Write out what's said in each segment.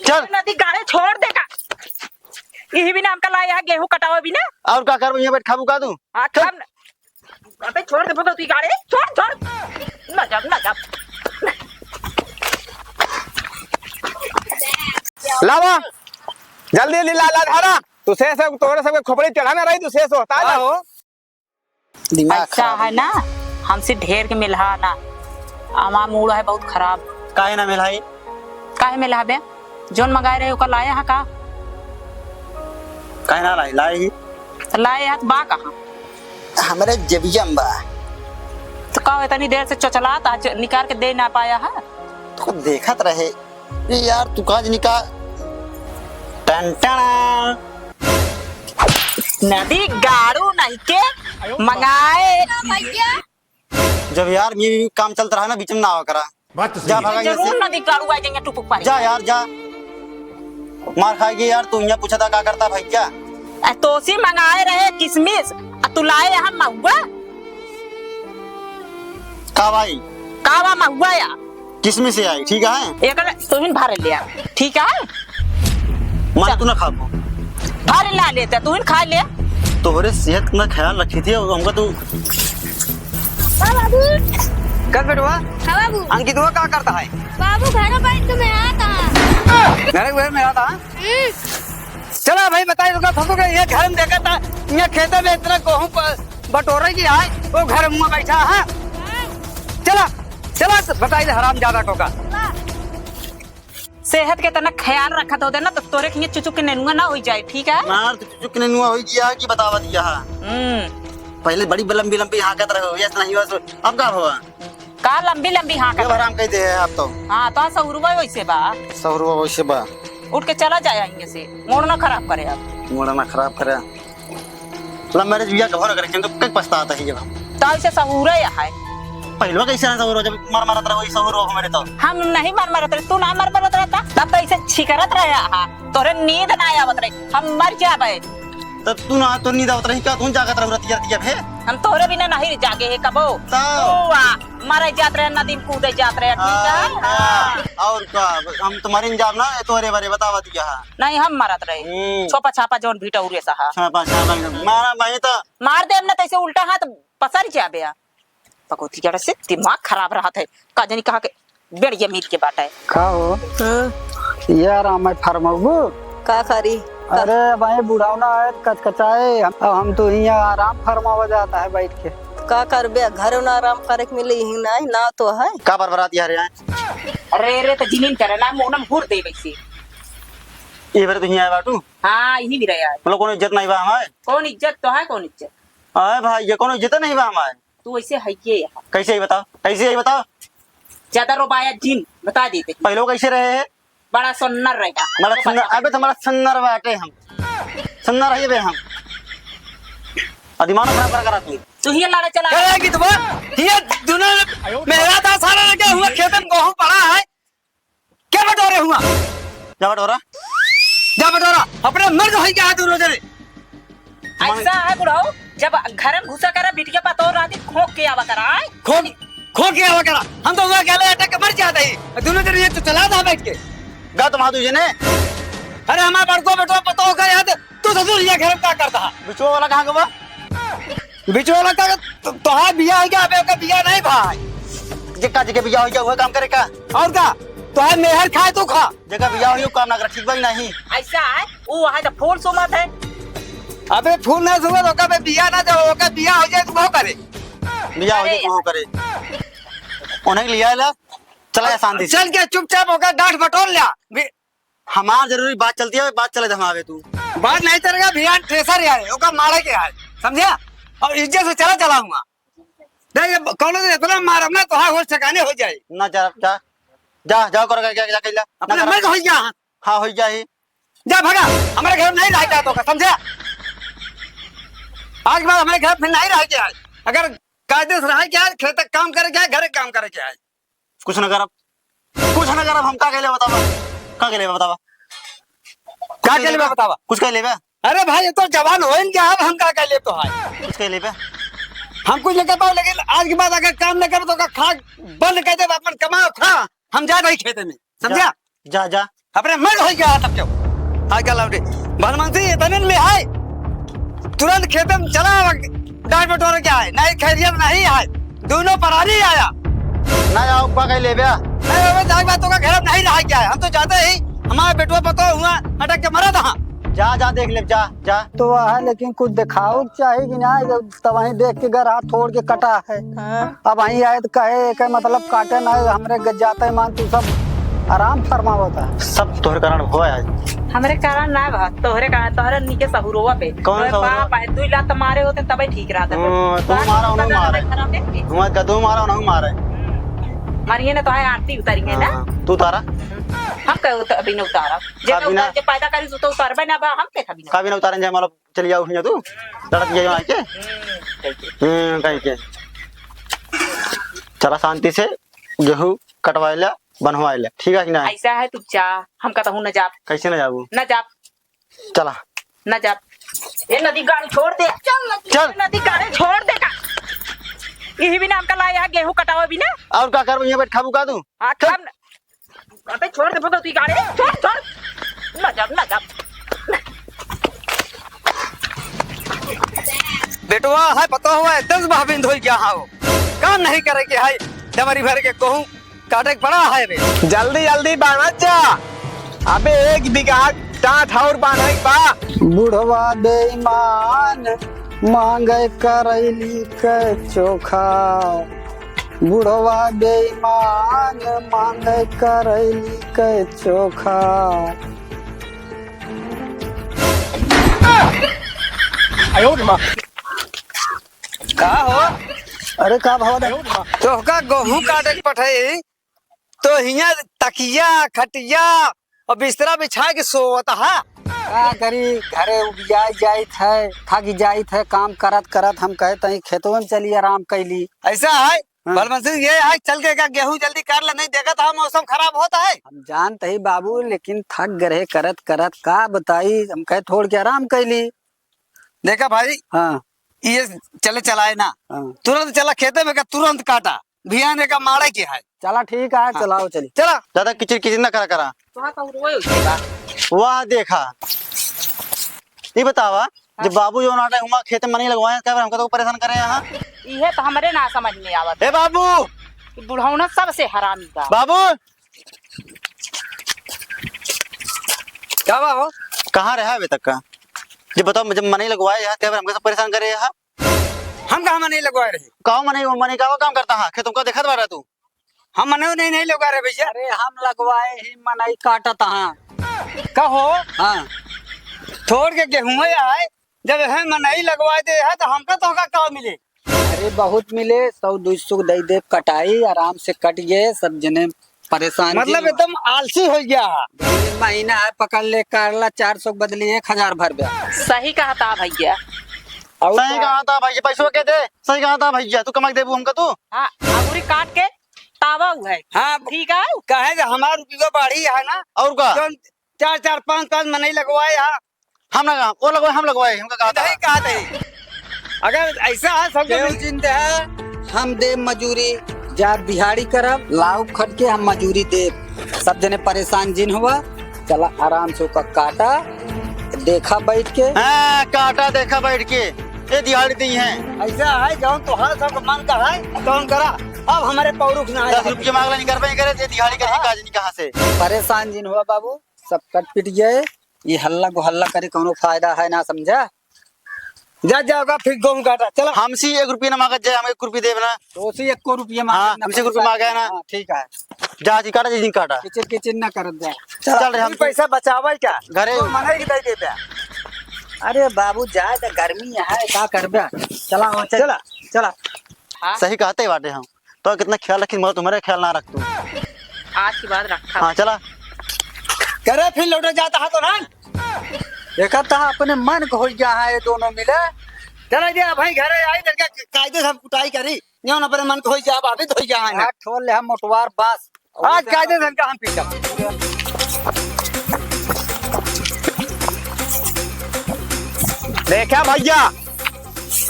चल नदी गाड़े छोड़ देगा। यही भी नाम का लाया है गेहूं कटावा भी ना। और का कर यहाँ बैठ खाबू का दूं। हाँ चल। खाम अबे छोड़ दे तू गाड़े छोड़ छोड़ ना जा लावा जल्दी जल्दी ला ला धारा तू से सब तोरे सब खोपड़ी चढ़ाना रही तू से होता है हो दिमाग अच्छा है ना हमसे ढेर के मिलहा ना आमा मूड है बहुत खराब। काहे ना मिलाई काहे मिलहा बे जोन मंगाए रहे ओका लाया है का काहे ना लाई लाई तो लाए है तो बा कहाँ हमरे जबियम बा तो का इतनी देर से चचलाता निकाल के दे ना पाया है। तो देखत रहे ये यार तू काज निका टन टन नदी गाड़ू नहीं के मंगाए जब यार ये काम चलता रहा ना बीच में ना आवा करा जा भागा यहाँ जरूर से नदी गाड़ू आ जाएंगे टुपुक पारी जा यार जा मार खाएगी यार तू यहाँ पूछा था क्या करता भाई क्या तोसी मंगाए रहे किशमिश तू लाए यहाँ महुआ का भाई कावा महुआ या किसमें से आई ठीक है एक तू ही भारे लिया ठीक है मान तू ना खाबो भारे ला लेते तू ही खा ले। तोहरे सेहत का ख्याल रखी थी और हमका तू कर बेटवा हाँ बाबू अंकित वो क्या करता है बाबू घर बैठ के मैं आता मेरे घर में आता चला भाई बताइए तुमका फंसो के ये घर में देखा था ये खेत में इतना गेहूं बटोरे की आए वो घर में बैठा है चला चला बताइए हराम ज्यादा को का सेहत के तना ख्याल रखा तो ना तो तोरे के चुचुक के नेनुआ ना हो जाए ठीक है। मार तू चुक ने नुआ होई किया कि बतावा दिया पहले बड़ी लंबी लंबी हाँ कहता रहो यस नहीं बस अब का हुआ का लंबी लंबी हाँ ये आराम कहते हैं आप तो हाँ तो सौरुबा वैसे बा 100 रुपया वैसे बा उठ के चला जाए आएंगे से मोड़ ना खराब करे अब मोड़ा ना खराब करे ला मैरिज बिया कभर करे तो कई पछताता है जब तो ऐसे सहूरे है पहले कैसे ना सौर जब मार मारत रहो सौर हमारे तो हम नहीं मर मरत रहे तू ना मर मरत रहता तब तो ऐसे छिकरत रहे हाँ तोरे नींद ना आवत रहे हम मर जाबे तब तू ना तो नींद आवत रही का तू जागत रहो रतिया रतिया फे हम तोरे बिना नहीं जागे है कबो मरे जात रहे नदी में कूदे जात रहे ठीक है हाँ। और का हम तुम्हारे इंजाम ना तोरे बारे बतावा दिया नहीं हम मरत रहे छोपा छापा जोन भीटा उरे सहा छापा छापा मारा भाई तो मार देव ना तैसे उल्टा हाथ पसर जाबे पकोती जड़ से दिमाग खराब रहा था का जानी कहा के बेड़िया मीट के बाटा है खाओ यार मैं फरमाऊ का करी अरे भाई बुढ़ावना है कचकचाए अब हम तो यहाँ आराम फरमावा जाता है बैठ के का करबे घर में आराम करे के मिले ही नहीं ना तो है का बरबरात यार अरे रे तो जिनिन करे ना मोनम हुर दे वैसे ये बार तो यहाँ बाटू हां यही भी रहा है मतलब कोनो इज्जत नहीं बा हमारे कौन इज्जत तो है कौन इज्जत अरे भाई ये कोनो इज्जत नहीं बा हमारे तू ऐसे है ये कैसे ही बताओ कैसे ही बताओ ज्यादा रोबाया जिन बता देते पहले कैसे रहे हैं बड़ा सुन्नर रहेगा हमारा सन्नर अबे तुम्हारा सन्नर बाटे हम सन्नर है बे हम अधिमान खराब करा तू ही लाड़ा चला करेगी तुम ये दुनिया मेरा था सारा लगे हुआ खेत में गेहूं पड़ा है क्या बटोरे हुआ जा बटोरा अपने मर्द होई क्या तू रोजे ऐसा है बुढ़ाओ जब घर में घुसा करा बिटिया पातो राती खोक के आवा करा खो के आवा करा हम तो वहां गले अटक के मर जाते ही दोनों दिन ये तो चला था बैठ के गा तुम हाथ ने अरे हमारा बड़को बेटो पतो का याद तू ससुर ये घर में क्या करता है बिचो वाला कहां गवा बिचौला का तो हाँ बिया है क्या अबे का बिया नहीं भाई जगह जगह बिया हो जाए काम करे का और का तो है मेहर खाए तू खा जगह बिया हो काम ना कर ठीक भाई नहीं ऐसा है वो वहां तो फूल सुमत है अबे फूल ना सुबह तो का बिया ना जब ओका बिया हो जाए तो वो करे बिया हो जाए वो करे उन्हें लिया ला चला शांति से चल के चुपचाप होकर गांठ बटोर लिया हमार जरूरी बात चलती है बात चले धमावे तू बात नहीं चलेगा भैया ट्रेसर यार ओका मारे के है समझा और इज्जत से चला चलाऊंगा देख कौन से इतना मारब ना तो होश ठिकाने हो जाए ना जा जा जा जाओ कर क्या क्या कहला अपना मर्द हो गया हां हो जाए जा भगा हमारे घर में नहीं रहता तो समझा आज के बाद हमारे घर फिर नहीं रह गया अगर कायदे से रह गया खेत तक काम करे क्या घर काम करे क्या कुछ ना करब हम का कहले बतावा का कहले बतावा क्या के लिए बतावा कुछ कहले बे अरे भाई ये तो जवान हो क्या अब हम क्या कह ले तो है कुछ कहले बे हम कुछ नहीं कर पाओ लेकिन आज के बाद अगर काम न करे तो खा बंद कर दे अपन कमाओ खा हम जा रहे खेत में समझा जा जा अपने मन हो गया तब क्यों आजकल लौटे भलमंसी इतने में है तुरंत खेत में चला डांट बटोर क्या है नहीं खैरियत नहीं है दोनों परारी आया ना जाओ पा कहीं ले बया नहीं जाग बातों का घर नहीं रहा क्या है हम तो जाते ही हमारा बेटुआ पता हुआ अटक के मरा था जा जा देख ले जा जा तो वह है लेकिन कुछ दिखाओ चाहिए कि ना जब तब वहीं देख के घर हाथ छोड़ के कटा है। अब वहीं आए तो कहे के मतलब काटे ना हमरे गज जाते मान तू सब आराम फरमावता है। सब तोहरे कारण हुआ है हमरे कारण ना बा तोहरे कारण तोहरे नीचे सहुरोवा पे कौन तोहरे सहुरोवा? बाप आए 2 लात मारे होते तबे ठीक रहता तू मारा उन्हें मारा हुआ कदू मारा उन्हें मारा मारिए ना तो है आरती उतारी है ना तू तारा हम कहे तो अभी न उतारा का बिना- जे पैदा करी तो उतारबे ना बा हम के कभी का भी ना उतारन जाए मतलब चली जाओ उठिया तू लड़क जाए वहां के कहीं के चला शांति से गेहूं कटवाए ले बनवाए ले ठीक है कि ना ऐसा है तू जा हम कहता हूं न जा कैसे ना जाबू न जा चला न जा ये नदी गाड़ी छोड़ दे चल। नदी गाड़ी छोड़ दे का यही भी नाम का लाया गेहूं कटावे भी ना और क्या कर यहाँ बैठ खाबू का तू हम अबे छोड़ दे भगवती गाड़ी छोड़ न जा बेटुआ है पता हुआ है 10 भाभिंद हो गया हाँ काम नहीं करे के है डबरी भर के कहूँ काटे पड़ा है रे जल्दी जल्दी बाना जा अबे 1 बीघा टाट और बाना बा बुढ़वा बेईमान मांगे करैली के चोखा बुढ़वा बेईमान मांगे करैली के चोखा। का हो अरे का भाव दे तो का गेहूं काटे के पठाई तो हिया तकिया खटिया और बिस्तरा बिछा के सोवत हा का करी घरे उबिया जाइत है थक जाइत है काम करत करत हम कहते हैं खेतों में चली आराम कैली। ऐसा है बलवंत सिंह ये है चल के का गेहूं जल्दी कर ले नहीं देखा था मौसम खराब होता है हम जानते ही बाबू लेकिन थक गए करत करत का बताई हम कहे छोड़ के आराम कैली। देखा भाई हाँ ये चले चलाए ना हाँ तुरंत चला खेते में का तुरंत काटा भियाने का मारे के है चला ठीक है चलाओ चली। चला ज्यादा किचिर किचिर ना करा करा तो तो रोए होगा वाह देखा ये बतावा जब बाबू जो नाटा हुआ खेत में नहीं लगवाए क्या हमको तो परेशान करे यहाँ इहे तो हमरे ना समझ में आवत ए बाबू बुढ़ाउना सबसे हरामी बा बाबू क्या हो कहाँ रहा अभी तक का जब बताओ जब मन नहीं लगवाए यहाँ क्या हमको सब परेशान करे यहाँ हम कहा नहीं लगवा रहे कहो मनी का काम करता है खेत तुमको देखा रहा तू हम मने नहीं लगा रहे भैया अरे हम लगवाए ही मनई काटत हाँ कहो हाँ छोड़ के गेहूं आए जब है मनई लगवा दे है तो हमका तो का मिले अरे बहुत मिले 100-200 दे दे कटाई आराम से कट गए सब जने परेशान मतलब एकदम आलसी हो गया महीना है पकड़ ले करला 400 बदली 1000 भर गया। सही कहा था भैया और सही कहा था भैया पैसों के दे सही कहा था भैया तू कमा के देबू हमका तू हाँ अंगूरी काट के तावा हुआ है हाँ ठीक है कहे हमारा रुपया बढ़ी है ना और का जो 4-4 5-5 मनई लगवाए है हम ना वो लगवाए हम लगवाए हमका कहा था नहीं कहा थे अगर ऐसा है सब केवल चिंता है हम दे मजूरी जा बिहाड़ी करब लाऊ खट के हम मजूरी दे सब जने परेशान जिन हुआ चला आराम से उसका काटा देखा बैठ के हाँ काटा देखा बैठ के ये दिहाड़ी दी है ऐसा है जो तो हर सब मन का है कौन करा अब हमारे पौरुख ना 10 रुपये मांगला नहीं कर पाए करे ये दिहाड़ी का काज नहीं कहाँ से परेशान जिन हुआ बाबू सब कट पिट गए ये हल्ला को हल्ला करे कोनो फायदा है ना समझा जा जाओगा फिर गेहूं काटा चलो हमसे 1 रुपया ना मांगत जाए हम 1 रुपया देव ना तो उसी 1 रुपया हाँ, हमसे 1 रुपया मांगा है ना। हाँ, ठीक है जा जी काटा जी काटा किचिर किचिर ना करत जाए। चल रहे हम पैसा बचावे क्या घरे तो मनई के दे देते अरे बाबू जाए तो गर्मी है का करबे चला हो चला चला सही कहते बाटे हम तो कितना ख्याल रखी मगर तुम्हारे ख्याल ना रख तू आज की बात रखा हाँ चला करे फिर लौटा जाता है तो ना देखा था अपने मन को हो गया है ये दोनों मिले चला गया भाई घरे आई लड़का कायदे से कुटाई करी न्यों अपने मन को हो जा भाभी तो हो जा है ठोल ले हम मोटवार बास आज कायदे से हम पीटा देखा भैया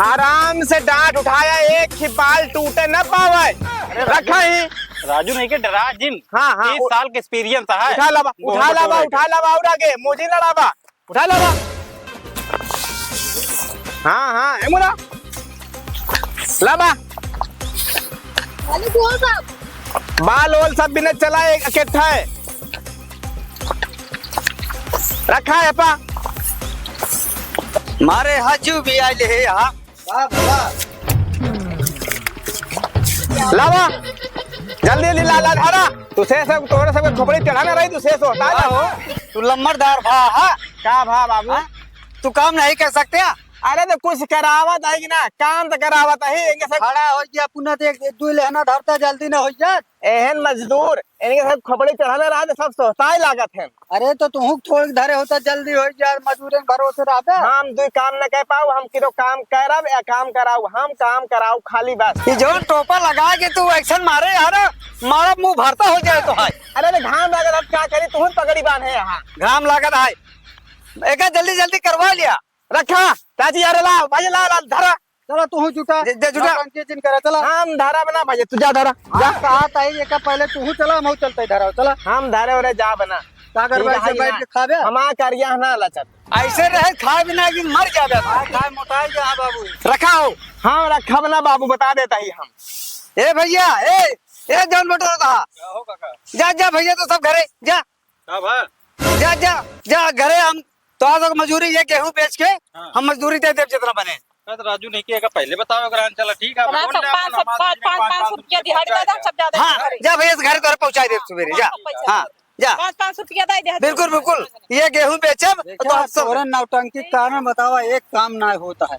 आराम से डांट उठाया एक ही बाल टूटे न पावे रखा ही राजू नहीं के डरा जिन। हाँ हाँ 30 साल के एक्सपीरियंस है। उठा लावा और आगे मुझे लड़ावा उठा लावा। हाँ हाँ है मुला लावा वाले बोल साहब बाल ओल सब बिना चला एक इकट्ठा है रखा है पा मारे हाजू भी आए ले यहाँ लावा जल्दी जल्दी ला ला धारा तुझे सब तोरे सब खोपड़ी चढ़ाना रही तुझे सो होता है हो तू लम्बरदार भा हाँ क्या भा बाबू तू काम नहीं कर सकते हैं? अरे तो कुछ करावत है कि ना काम तो करावत है इनके सब खड़ा हो गया पुनः देख दू लेना धरता जल्दी ना हो जात। एहन मजदूर इनके सब खोपड़ी चढ़ाने रहा तो सब सोता ही लागत है। अरे तो तू थोड़ी धरे होता जल्दी हो जाए मजदूर भरोसे रहता। हम दो काम न कह पाऊ हम किरो काम करब या काम कराऊ हम काम कराऊ खाली बस ये जो टोपा लगा के तू एक्शन मारे यार मारा मुंह भरता हो जाए तो है। अरे तो घाम लागत अब क्या करी तू पगड़ी बांधे यहाँ घाम लागत है एक जल्दी जल्दी करवा लिया रखा चाची यार ला भाई ला ला धरा चलो तू जुटा जुटा। नौटंकी जिन करे चला हम धारा बना भाई तू जा धरा जा कहा था ये का पहले तू चला हम चलते धरा चला हम धारे वाले जा बना सागर भाई से बैठ के खाबे हमारा करिया ना लचत ऐसे रहे खा बिना कि मर जाबे खाए मोटाई जा बाबू रखा हो हाँ रखा बना बाबू बता देता ही हम ए भैया ए जॉन मोटर कहा जा जा भैया तो सब घरे जा जा जा जा घरे हम तो आज मजदूरी ये गेहूं बेच के हम मजदूरी दे दे जितना बने। राजू नहीं किया पहले बताओ अगर चला ठीक है। 500 रुपया दिहाड़ी दे दे सब ज्यादा हाँ जा भैया घर घर पहुंचा दे सवेरे जा हाँ जा 500 रुपया दे दे। बिल्कुल बिल्कुल ये गेहूं बेचब तो हम सब नौटंकी कारण बतावा एक काम ना होता है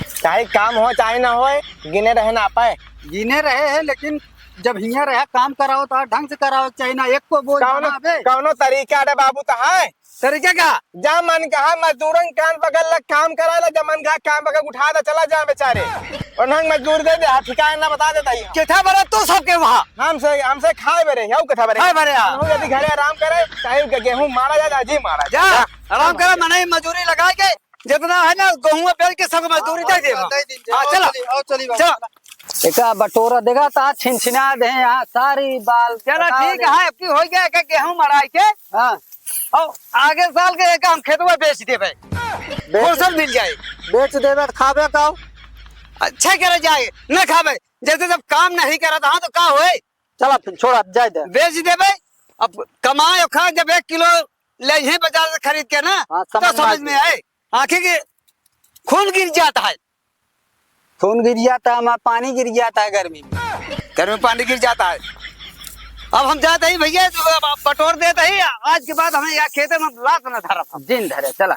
चाहे काम हो चाहे ना हो गिने रहे ना पाए गिने रहे हैं लेकिन जब हिया रहा काम कराओ तो ढंग से कराओ चाहिए ना एक को बोझ कौनो तरीका रे बाबू तो है तरीका का जा मन कहा मजदूरन कान पकड़ ला काम करा ला जमन का काम पकड़ उठा दे चला जा बेचारे और नंग मजदूर दे दे ठिकाना ना बता देता ही किथा बरे तो सबके वहाँ हमसे खाए बरे याऊ कथा बरे खाए बरे यदि घरे आराम करे चाहे गेहूं मारा जा जी मारा जा आराम करे मने मजदूरी लगा के जितना है ना गेहूं बेच के सब मजदूरी दे दे हां चला चला एका बटोरा देगा ता छिनछिना दे यहाँ सारी बाल चला ठीक है आपकी हो गया का गेहूं मराई के हां और आगे साल के एक हम खेतवा बेच देबे फसल मिल जाए बेच देबे खाबे का अच्छा करे जाए न खाबे जैसे जब काम नहीं करत हां तो का होए चला फिर छोड़ा जाए दे बेच देबे अब कमाए खा जब 1 किलो ले ही बाजार से खरीद के ना तो समझ में आए आंखें के खून गिर जाता है खून गिर जाता है हमारा पानी गिर जाता है गर्मी में पानी गिर जाता है। अब हम जाते ही भैया बटोर देते ही आज के बाद हमें यहाँ खेते में लात न धरा दिन धरे चला